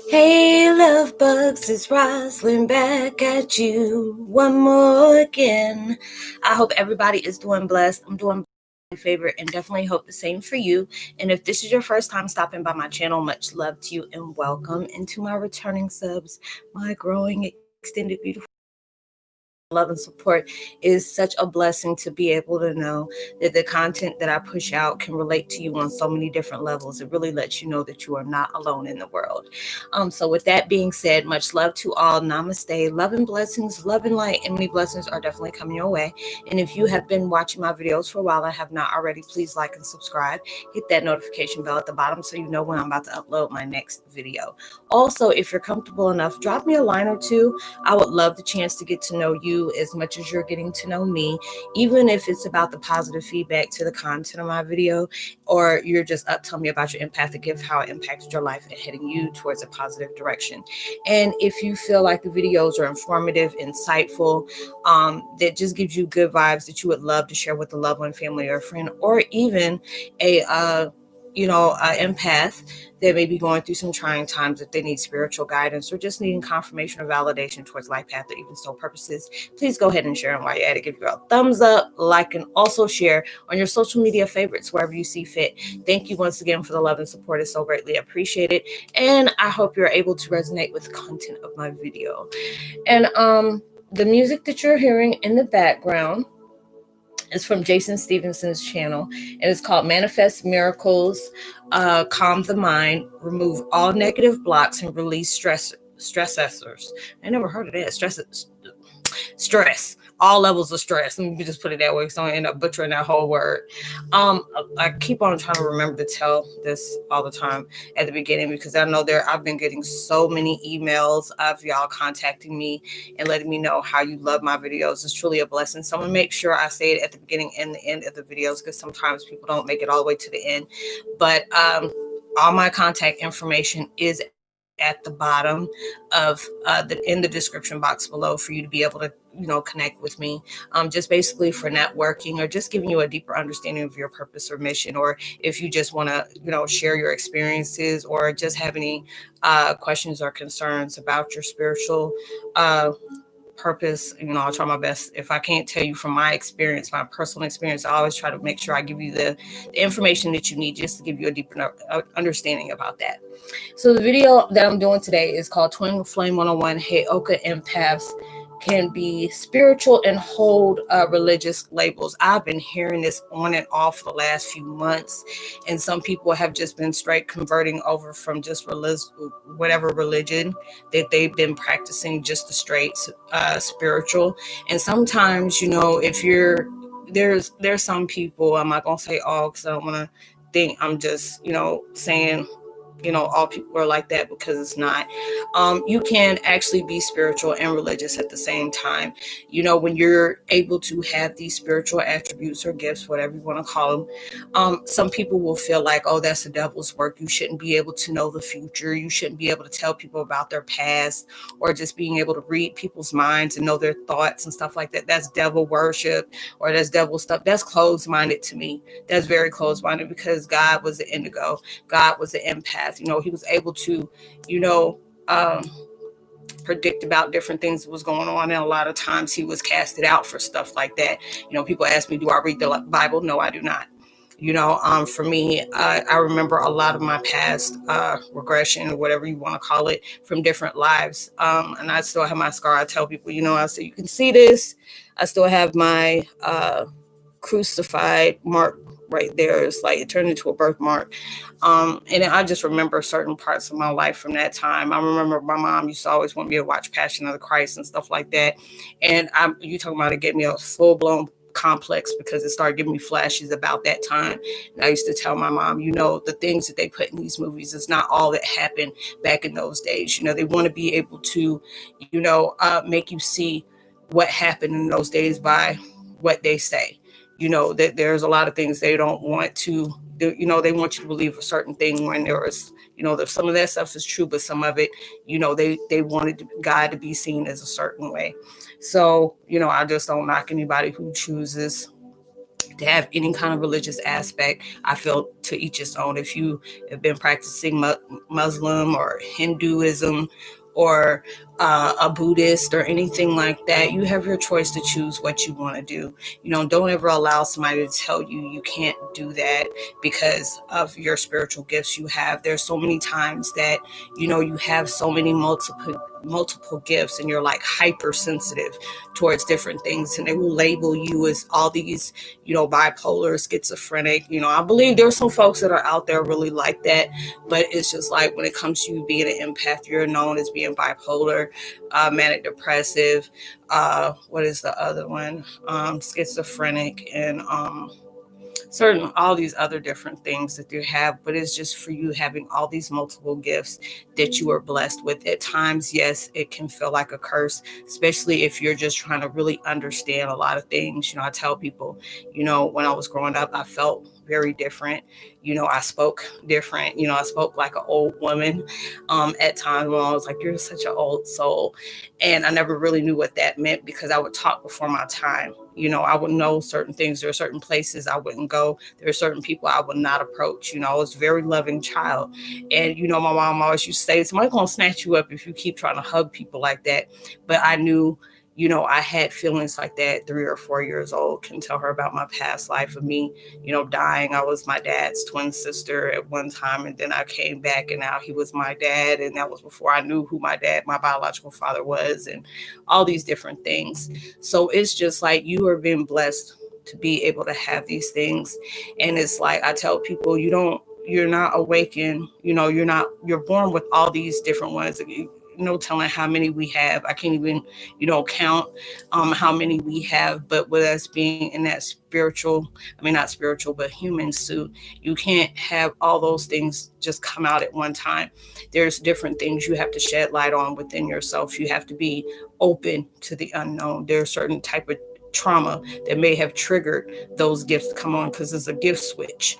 Hey, love bugs, it's Roslynn back at you one more again. I hope everybody is doing blessed. I'm doing my favorite and definitely hope the same for you. And if this is your first time stopping by my channel, much love to you and welcome. And to my returning subs, my growing, extended, beautiful love and support is such a blessing to be able to know that the content that I push out can relate to you on so many different levels. It really lets you know that you are not alone in the world. So with that being said, much love to all. Namaste. Love and blessings, love and light, and many blessings are definitely coming your way. And if you have been watching my videos for a while and have not already, please like and subscribe. Hit that notification bell at the bottom so you know when I'm about to upload my next video. Also, if you're comfortable enough, drop me a line or two. I would love the chance to get to know you as much as you're getting to know me, even if it's about the positive feedback to the content of my video, or you're just up telling me about your empathic gift, how it impacted your life and heading you towards a positive direction. And if you feel like the videos are informative, insightful, that just gives you good vibes that you would love to share with a loved one, family, or a friend, or even a an empath that may be going through some trying times, if they need spiritual guidance or just needing confirmation or validation towards life path or even soul purposes, please go ahead and share them while you're at it. Give you a thumbs up, like, and also share on your social media favorites wherever you see fit. Thank you once again for the love and support. It's so greatly appreciated. And I hope you're able to resonate with the content of my video. And the music that you're hearing in the background is from Jason Stevenson's channel, and it's called Manifest Miracles, Calm the Mind, Remove All Negative Blocks, and Release Stressors. I never heard of that. Stress, all levels of stress. Let me just put it that way so I don't end up butchering that whole word. I keep on trying to remember to tell this all the time at the beginning, because I know I've been getting so many emails of y'all contacting me and letting me know how you love my videos. It's truly a blessing. So I'm gonna make sure I say it at the beginning and the end of the videos, because sometimes people don't make it all the way to the end. But all my contact information is at the bottom of in the description box below for you to be able to connect with me, just basically for networking or just giving you a deeper understanding of your purpose or mission, or if you just want to share your experiences or just have any questions or concerns about your spiritual purpose. I'll try my best. If I can't tell you from my experience, my personal experience, I always try to make sure I give you the information that you need just to give you a deeper understanding about that. So the video that I'm doing today is called Twin Flame 101, Heyokas Empaths Can Be Spiritual and Hold Religious Labels. I've been hearing this on and off for the last few months, and some people have just been straight converting over from just whatever religion that they've been practicing, just the straight spiritual. And sometimes, if you're there's some people, I'm not gonna say all, because I don't want to think I'm just saying all people are like that, because it's not. You can actually be spiritual and religious at the same time. When you're able to have these spiritual attributes or gifts, whatever you want to call them, some people will feel like, oh, that's the devil's work. You shouldn't be able to know the future. You shouldn't be able to tell people about their past, or just being able to read people's minds and know their thoughts and stuff like that. That's devil worship, or that's devil stuff. That's closed-minded to me. That's very closed-minded, because God was the indigo. God was an empath. He was able to, predict about different things that was going on. And a lot of times he was casted out for stuff like that. People ask me, do I read the Bible? No, I do not. For me, I remember a lot of my past regression, or whatever you want to call it, from different lives. And I still have my scar. I tell people, I say, you can see this. I still have my crucified mark right there. It's like it turned into a birthmark. And I just remember certain parts of my life from that time. I remember my mom used to always want me to watch Passion of the Christ and stuff like that. And you talking about it gave me a full-blown complex, because it started giving me flashes about that time. And I used to tell my mom, the things that they put in these movies is not all that happened back in those days. They want to be able to, make you see what happened in those days by what they say. That there's a lot of things they don't want to do. They want you to believe a certain thing, when there was, some of that stuff is true, but some of it, they wanted God to be seen as a certain way. So, I just don't knock anybody who chooses to have any kind of religious aspect. I feel to each its own. If you have been practicing Muslim or Hinduism or a Buddhist or anything like that, you have your choice to choose what you want to do. Don't ever allow somebody to tell you you can't do that because of your spiritual gifts you have. There's so many times that you have so many multiple gifts and you're like hypersensitive towards different things, and they will label you as all these bipolar, schizophrenic. I believe there's some folks that are out there really like that, but it's just like when it comes to you being an empath, you're known as being bipolar, manic depressive, what is the other one, schizophrenic, and certain all these other different things that you have. But it's just for you having all these multiple gifts that you are blessed with. At times, yes, it can feel like a curse, especially if you're just trying to really understand a lot of things. I tell people, when I was growing up, I felt very different. I spoke different. I spoke like an old woman at times when I was like, you're such an old soul. And I never really knew what that meant because I would talk before my time. I would know certain things. There are certain places I wouldn't go. There are certain people I would not approach. I was a very loving child. And, my mom always used to say, somebody's going to snatch you up if you keep trying to hug people like that. But I knew, I had feelings like that 3 or 4 years old. Can tell her about my past life of me, dying. I was my dad's twin sister at one time, and then I came back and now he was my dad. And that was before I knew who my biological father was, and all these different things. So it's just like you are being blessed to be able to have these things. And it's like, I tell people, you're not awakened, you're born with all these different ones. No telling how many we have. I can't even, count how many we have. But with us being in that not spiritual, but human suit, you can't have all those things just come out at one time. There's different things you have to shed light on within yourself. You have to be open to the unknown. There's certain type of trauma that may have triggered those gifts to come on, because it's a gift switch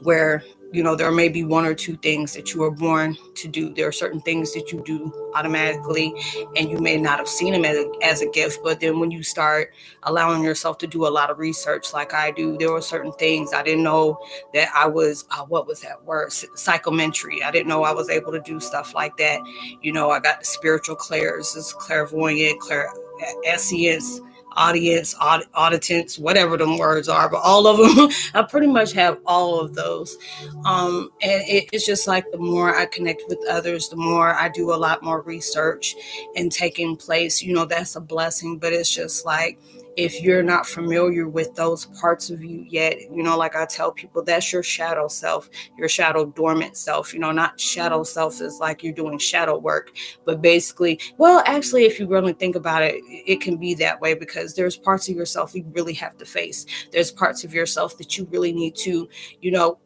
where there may be 1 or 2 things that you were born to do. There are certain things that you do automatically, and you may not have seen them as a gift. But then when you start allowing yourself to do a lot of research, like I do, there were certain things I didn't know that I was, what was that word? Psychometry. I didn't know I was able to do stuff like that. I got the spiritual clairs, this clairvoyant, clairscience, audience, auditance, whatever them words are, but all of them, I pretty much have all of those. And it's just like the more I connect with others, the more I do a lot more research and taking place, that's a blessing. But it's just like, if you're not familiar with those parts of you yet, like I tell people, that's your shadow self, your shadow dormant self. Not shadow self is like you're doing shadow work, but basically, well, actually, if you really think about it, it can be that way, because there's parts of yourself you really have to face. There's parts of yourself that you really need to,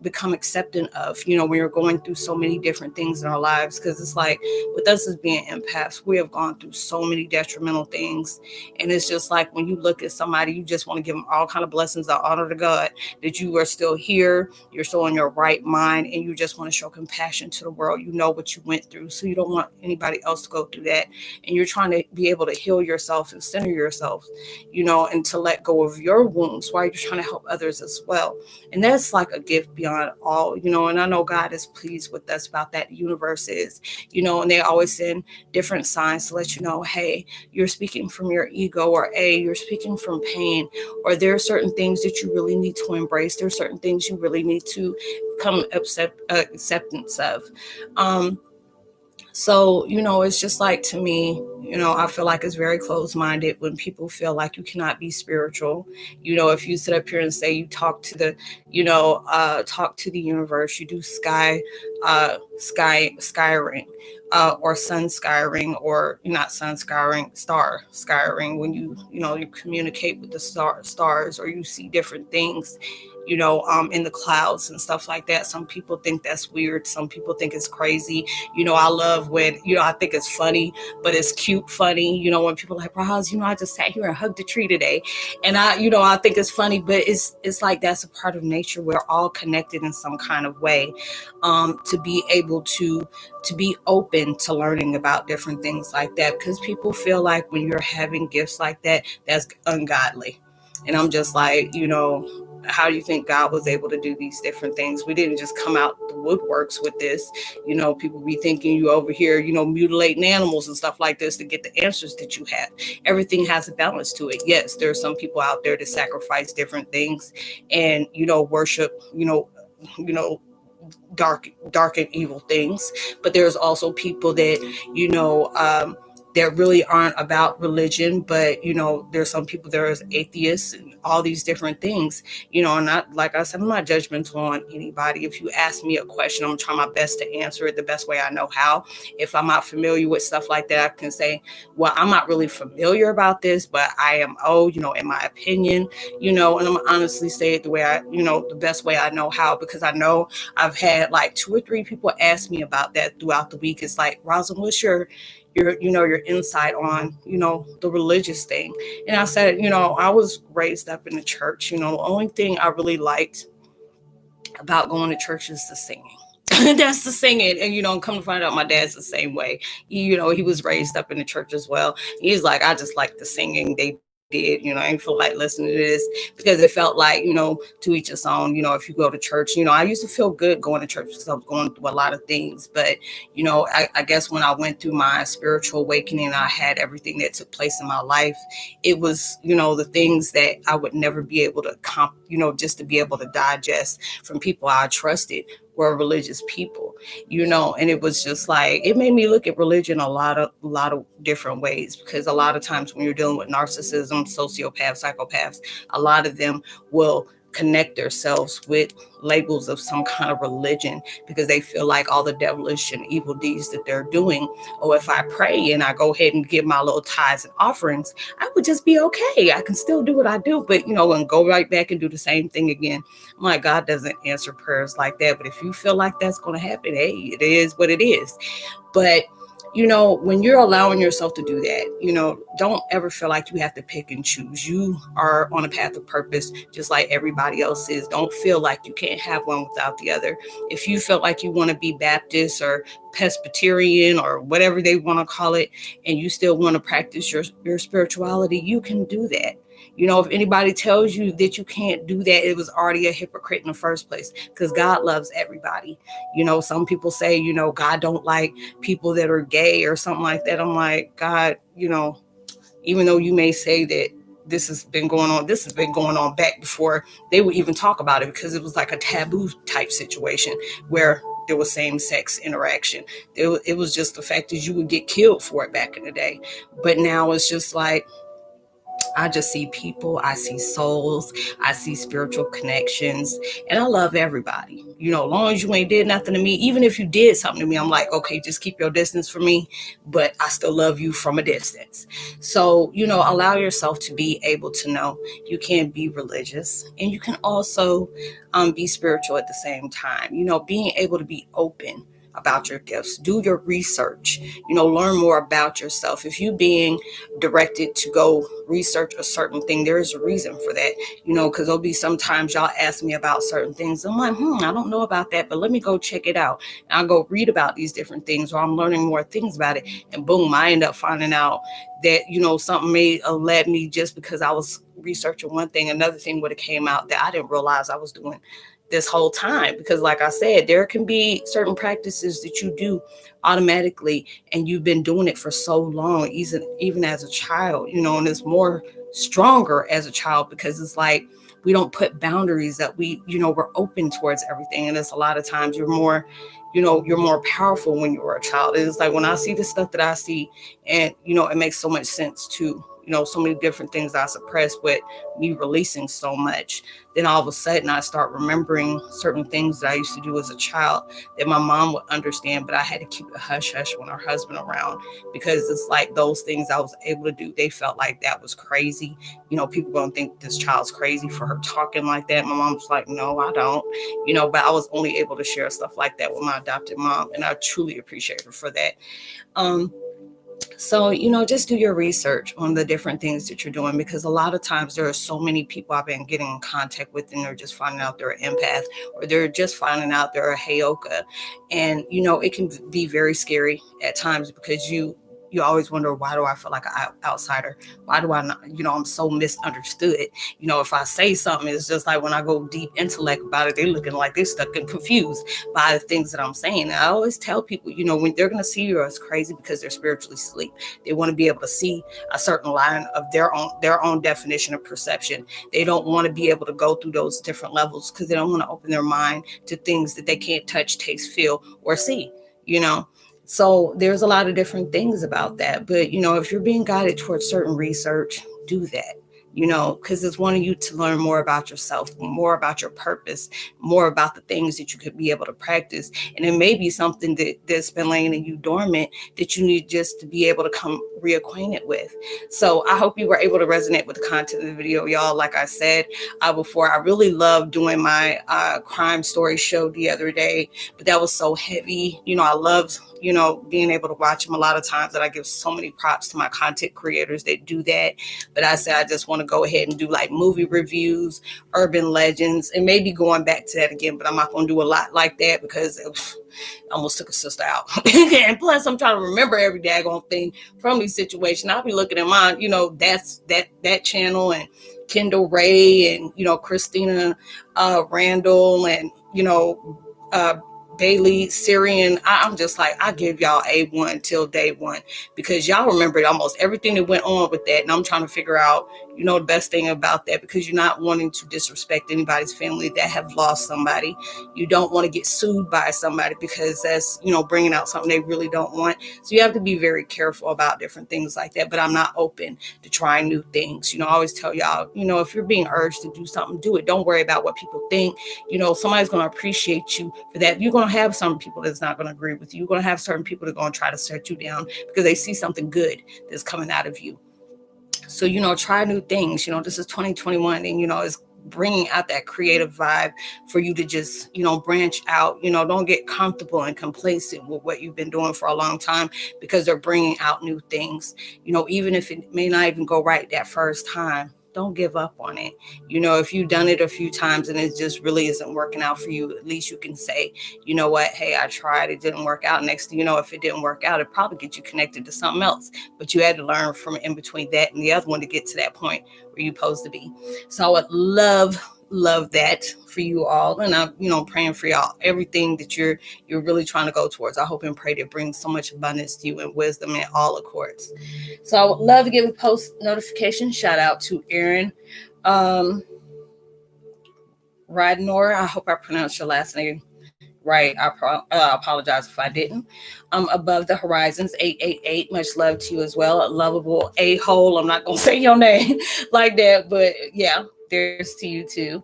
become accepting of, when you're going through so many different things in our lives. Because it's like, with us as being empaths, we have gone through so many detrimental things. And it's just like, when you look at somebody, you just want to give them all kind of blessings of honor to God, that you are still here, you're still in your right mind, and you just want to show compassion to the world. You know what you went through, so you don't want anybody else to go through that. And you're trying to be able to heal yourself and center yourself, and to let go of your wounds while you're trying to help others as well. And that's like a gift beyond all, and I know God is pleased with us about that. The universe is, and they always send different signs to let you know, hey, you're speaking from your ego, or you're speaking from pain, or there are certain things that you really need to embrace. There are certain things you really need to come acceptance of. So, it's just like, to me, I feel like it's very closed-minded when people feel like you cannot be spiritual. If you sit up here and say you talk to the, talk to the universe, you do skyring, or sun skyring, or not sun skyring, star skyring, when you communicate with the stars, or you see different things, in the clouds and stuff like that. Some people think that's weird. Some people think it's crazy. I love when, I think it's funny, but it's cute funny, when people are like, Roz, I just sat here and hugged a tree today. And I think it's funny, but it's like, that's a part of nature. We're all connected in some kind of way, to be able to be open to learning about different things like that. Because people feel like when you're having gifts like that, that's ungodly. And I'm just like, how do you think God was able to do these different things? We didn't just come out the woodworks with this. People be thinking you over here, mutilating animals and stuff like this to get the answers that you have. Everything has a balance to it. Yes, there are some people out there that sacrifice different things and, worship, you know, dark and evil things, but there's also people that that really aren't about religion, but there's some people there as atheists and all these different things, and not, like I said, I'm not judgmental on anybody. If you ask me a question, I'm gonna try my best to answer it the best way I know how. If I'm not familiar with stuff like that, I can say, well, I'm not really familiar about this, but I am, in my opinion, and I'm honestly say it the way the best way I know how, because I know I've had like 2 or 3 people ask me about that throughout the week. It's like, Roslynn, what's your insight on, the religious thing? And I said, I was raised up in the church. The only thing I really liked about going to church is the singing. That's the singing. And come to find out my dad's the same way. He was raised up in the church as well. He's like, I just like the singing they did. I didn't feel like listening to this, because it felt like, to each its own. If you go to church, I used to feel good going to church because I was going through a lot of things. But, I guess when I went through my spiritual awakening, I had everything that took place in my life. It was, the things that I would never be able to just to be able to digest from people I trusted were religious people, and it was just like, it made me look at religion a lot of different ways, because a lot of times when you're dealing with narcissism, sociopaths, psychopaths, a lot of them will connect themselves with labels of some kind of religion, because they feel like all the devilish and evil deeds that they're doing, or if I pray and I go ahead and give my little tithes and offerings, I would just be okay. I can still do what I do, but and go right back and do the same thing again. My God doesn't answer prayers like that. But if you feel like that's going to happen, hey, it is what it is. But when you're allowing yourself to do that, don't ever feel like you have to pick and choose. You are on a path of purpose, just like everybody else is. Don't feel like you can't have one without the other. If you feel like you want to be Baptist or Presbyterian or whatever they want to call it, and you still want to practice your spirituality, you can do that. If anybody tells you that you can't do that, it was already a hypocrite in the first place, because God loves everybody. Some people say, God don't like people that are gay or something like that. I'm like, God, even though you may say that this has been going on back before they would even talk about it, because it was like a taboo type situation where there was same-sex interaction. It was just the fact that you would get killed for it back in the day. But now it's just like, I just see people, I see souls, I see spiritual connections, and I love everybody. As long as you ain't did nothing to me, even if you did something to me, I'm like, okay, just keep your distance from me, but I still love you from a distance. So, allow yourself to be able to know you can be religious, and you can also be spiritual at the same time. Being able to be open about your gifts, do your research, learn more about yourself. If you being directed to go research a certain thing, there is a reason for that, because there'll be sometimes y'all ask me about certain things. I'm like, I don't know about that, but let me go check it out. And I'll go read about these different things, or I'm learning more things about it. And boom, I end up finding out that, something may have led me, just because I was researching one thing, another thing would have came out that I didn't realize I was doing this whole time. Because like I said, there can be certain practices that you do automatically, and you've been doing it for so long, even as a child, and it's more stronger as a child, because it's like we don't put boundaries, that we're open towards everything. And it's a lot of times you're more powerful when you were a child. It's like when I see the stuff that I see, and it makes so much sense too. So many different things I suppressed with me releasing so much. Then all of a sudden I start remembering certain things that I used to do as a child that my mom would understand, but I had to keep it hush hush when her husband around, because it's like those things I was able to do, they felt like that was crazy. People gonna think this child's crazy for her talking like that. My mom was like, no, I don't, but I was only able to share stuff like that with my adopted mom, and I truly appreciate her for that. So, just do your research on the different things that you're doing, because a lot of times there are so many people I've been getting in contact with, and they're just finding out they're an empath, or they're just finding out they're a Heyoka. And, it can be very scary at times, because you you always wonder, why do I feel like an outsider? Why do I not, I'm so misunderstood. If I say something, it's just like when I go deep intellect about it, they're looking like they're stuck and confused by the things that I'm saying. And I always tell people, when they're going to see you as crazy because they're spiritually asleep, they want to be able to see a certain line of their own definition of perception. They don't want to be able to go through those different levels because they don't want to open their mind to things that they can't touch, taste, feel, or see, So there's a lot of different things about that. But, if you're being guided towards certain research, do that. Because it's wanting you to learn more about yourself, more about your purpose, more about the things that you could be able to practice. And it may be something that's been laying in you dormant that you need just to be able to come reacquainted with. So I hope you were able to resonate with the content of the video, y'all. Like I said before, I really loved doing my crime story show the other day, but that was so heavy. I loved being able to watch them. A lot of times that I give so many props to my content creators that do that. But I said, I just want to go ahead and do like movie reviews, urban legends, and maybe going back to that again, but I'm not going to do a lot like that because it almost took a sister out. And plus I'm trying to remember every daggone thing from these situations. I'll be looking at mine, that's that channel, and Kendall Ray, and, Christina Randall, and, Bailey, Syrian. I'm just like, I give y'all A1 till day one, because y'all remembered almost everything that went on with that. And I'm trying to figure out, the best thing about that, because you're not wanting to disrespect anybody's family that have lost somebody. You don't want to get sued by somebody because that's, bringing out something they really don't want. So you have to be very careful about different things like that. But I'm not open to trying new things. I always tell y'all, if you're being urged to do something, do it. Don't worry about what people think. Somebody's going to appreciate you for that. You're going to have some people that's not going to agree with you. You're going to have certain people that are going to try to set you down because they see something good that's coming out of you. So, try new things. This is 2021, and, it's bringing out that creative vibe for you to just, branch out. Don't get comfortable and complacent with what you've been doing for a long time, because they're bringing out new things. Even if it may not even go right that first time, don't give up on it. If you've done it a few times and it just really isn't working out for you, at least you can say, you know what, hey, I tried, it didn't work out. Next thing you know, if it didn't work out, it probably get you connected to something else. But you had to learn from in between that and the other one to get to that point where you're supposed to be. So I would love that for you all. And I'm praying for y'all, everything that you're really trying to go towards. I hope and pray to bring so much abundance to you and wisdom in all accords. So I would love to give a post notification shout out to Erin Radnor. I hope I pronounced your last name right. I apologize if I didn't. Above the Horizons 888. Much love to you as well. A lovable a-hole. I'm not gonna say your name like that, but yeah, there's to you too.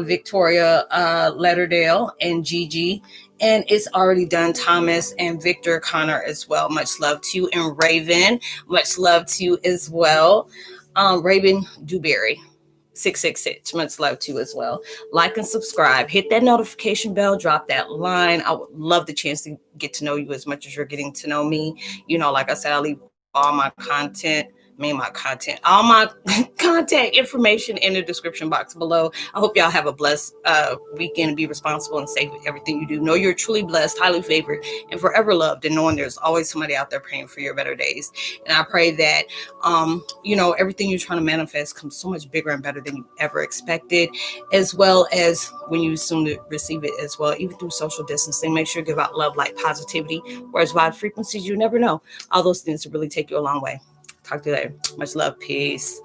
Victoria Letterdale and Gigi, and it's already done Thomas and Victor Connor as well. Much love to you. And Raven, much love to you as well. Raven Dewberry 666, much love to you as well. Like and subscribe, hit that notification bell, drop that line. I would love the chance to get to know you as much as you're getting to know me. Like I said, I'll leave all my all my contact information in the description box below. I hope y'all have a blessed weekend, and be responsible and safe with everything you do. Know you're truly blessed, highly favored, and forever loved, and knowing there's always somebody out there praying for your better days. And I pray that everything you're trying to manifest comes so much bigger and better than you ever expected, as well as when you soon to receive it as well, even through social distancing. Make sure you give out love, light, positivity, whereas wide frequencies, you never know. All those things will really take you a long way. Talk to you later. Much love. Peace.